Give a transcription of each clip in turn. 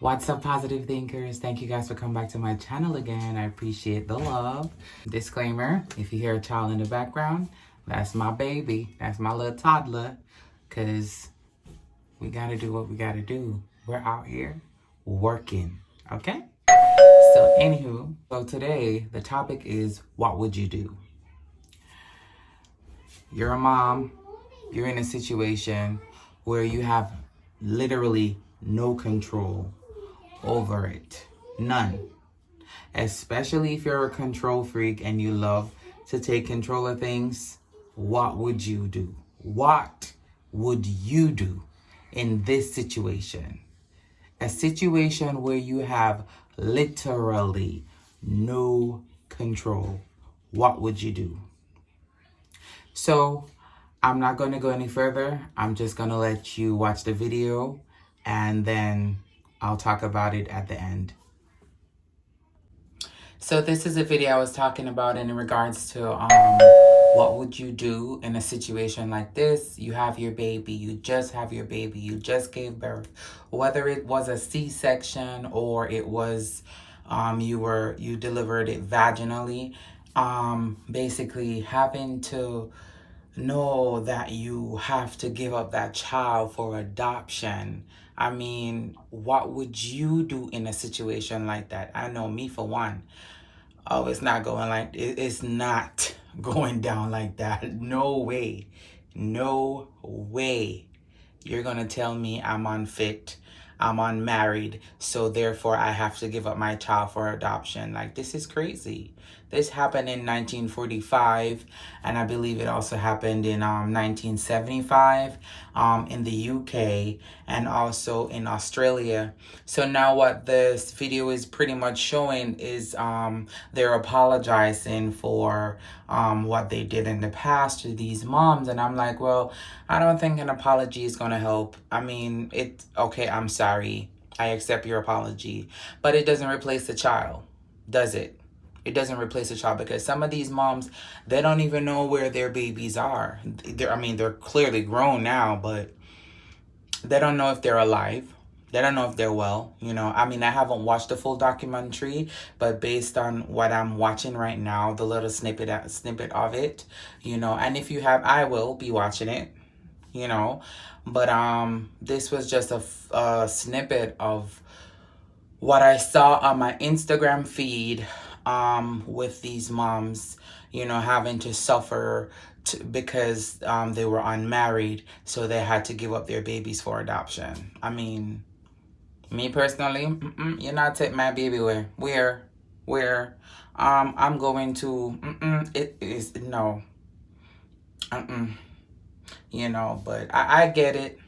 What's up, positive thinkers? Thank you guys for coming back to my channel again. I appreciate the love. Disclaimer, if you hear a child in the background, that's my baby. That's my little toddler. Because we got to do what we got to do. We're out here working. Okay? So, anywho, so today the topic is, what would you do? You're a mom. You're in a situation where you have literally no control over it. None. Especially if you're a control freak and you love to take control of things. What would you do? What would you do in this situation? A situation where you have literally no control. What would you do? So I'm not going to go any further. I'm just going to let you watch the video and then I'll talk about it at the end. So this is a video I was talking about in regards to what would you do in a situation like this? You have your baby, you just have your baby, you just gave birth. Whether it was a C-section or it was you delivered it vaginally, basically having to know that you have to give up that child for adoption. I mean, what would you do in a situation like that? I know me for one. Oh, it's not going like it's not going down like that. No way. No way. You're going to tell me I'm unfit. I'm unmarried. So therefore I have to give up my child for adoption. Like, this is crazy. This happened in 1945, and I believe it also happened in 1975 in the UK and also in Australia. So now what this video is pretty much showing is they're apologizing for what they did in the past to these moms. And I'm like, well, I don't think an apology is going to help. I mean, okay, I'm sorry. I accept your apology. But it doesn't replace the child, does it? It doesn't replace a child, because some of these moms, they don't even know where their babies are. They're clearly grown now, but they don't know if they're alive. They don't know if they're well. I haven't watched the full documentary, but based on what I'm watching right now, the little snippet of it, and if you have, I will be watching it, but this was just a snippet of what I saw on my Instagram feed with these moms, having to suffer because they were unmarried, so they had to give up their babies for adoption. I mean, me personally, you're not take my baby where I'm going to it is no but I get it.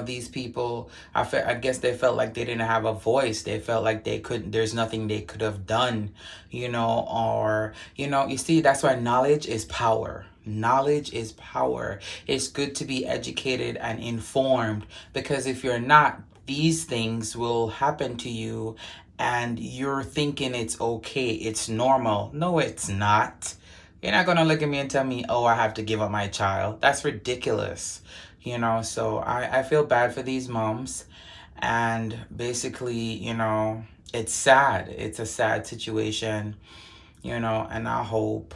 These people, I guess they felt like they didn't have a voice. They felt like there's nothing they could have done, or, you see, that's why knowledge is power. Knowledge is power. It's good to be educated and informed, because if you're not, these things will happen to you and you're thinking it's okay, it's normal. No, it's not. You're not going to look at me and tell me, oh, I have to give up my child. That's ridiculous. So I feel bad for these moms. And basically, it's sad. It's a sad situation, and I hope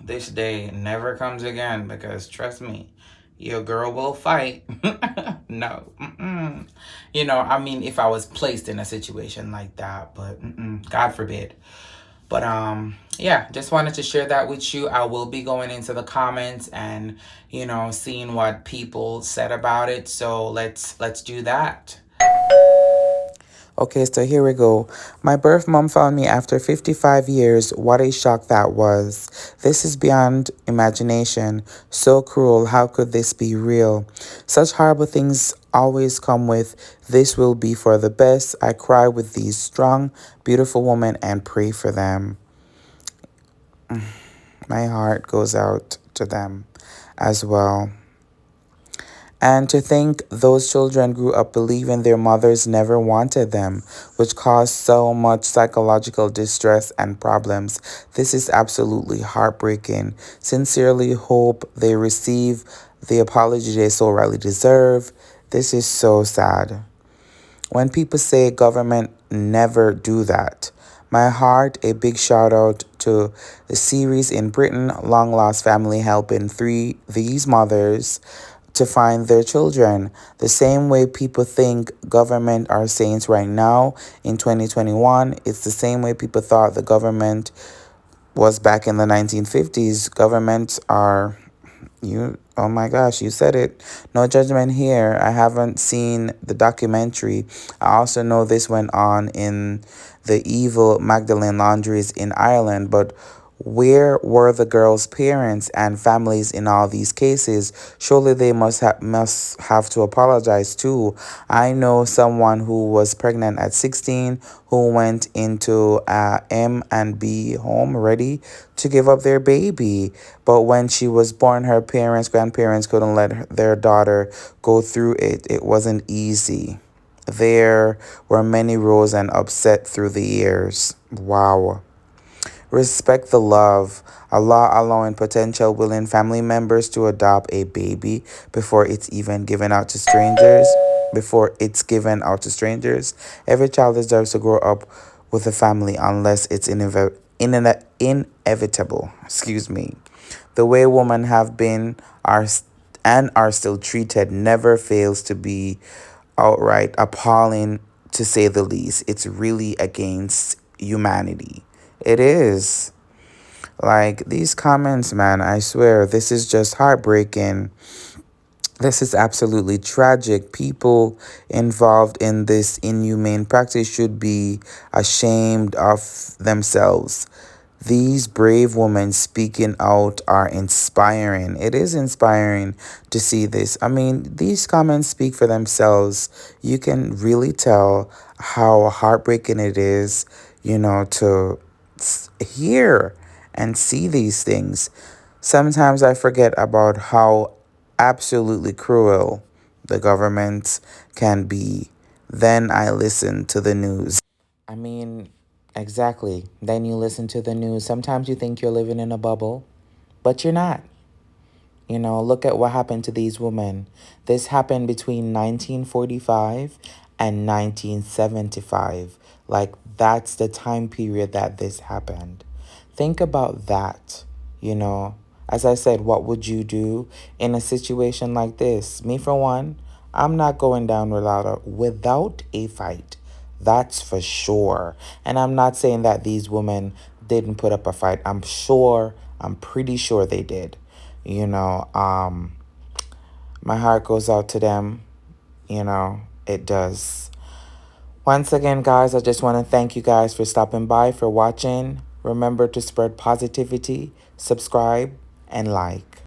this day never comes again, because trust me, your girl will fight. No. If I was placed in a situation like that, but God forbid. But yeah, just wanted to share that with you. I will be going into the comments and, seeing what people said about it. So let's do that. Okay, so here we go. My birth mom found me after 55 years. What a shock that was. This is beyond imagination. So cruel. How could this be real? Such horrible things always come with, this will be for the best. I cry with these strong, beautiful women and pray for them. My heart goes out to them as well. And to think those children grew up believing their mothers never wanted them, which caused so much psychological distress and problems. This is absolutely heartbreaking. Sincerely hope they receive the apology they so rightly deserve. This is so sad. When people say government never do that, my heart, a big shout out to the series in Britain, Long Lost Family, helping these mothers to find their children. The same way people think government are saints right now in 2021, it's the same way people thought the government was back in the 1950s. Governments are oh my gosh, you said it. No judgment here. I haven't seen the documentary. I also know this went on in the evil Magdalene laundries in Ireland, but where were the girls' parents and families in all these cases? Surely they must have to apologize too. I know someone who was pregnant at 16 who went into a M and B home ready to give up their baby. But when she was born, her grandparents couldn't let their daughter go through it. It wasn't easy. There were many rows and upset through the years. Wow. Respect the love. Allah allowing potential willing family members to adopt a baby before it's even given out to strangers. Before it's given out to strangers. Every child deserves to grow up with a family unless it's inevitable. Excuse me. The way women have been and are still treated never fails to be outright appalling, to say the least. It's really against humanity. It is. Like these comments, man, I swear, this is just heartbreaking. This is absolutely tragic. People involved in this inhumane practice should be ashamed of themselves. These brave women speaking out are inspiring. It is inspiring to see this. I mean, these comments speak for themselves. You can really tell how heartbreaking it is, to hear and see these things. Sometimes I forget about how absolutely cruel the government can be. Then I listen to the news. I mean, exactly. Then you listen to the news. Sometimes you think you're living in a bubble, but you're not. Look at what happened to these women. This happened between 1945 and 1975. Like, that's the time period that this happened. Think about that, you know. As I said, what would you do in a situation like this? Me, for one, I'm not going down without a fight. That's for sure. And I'm not saying that these women didn't put up a fight. I'm pretty sure they did. My heart goes out to them. It does. Once again, guys, I just want to thank you guys for stopping by, for watching. Remember to spread positivity, subscribe, and like.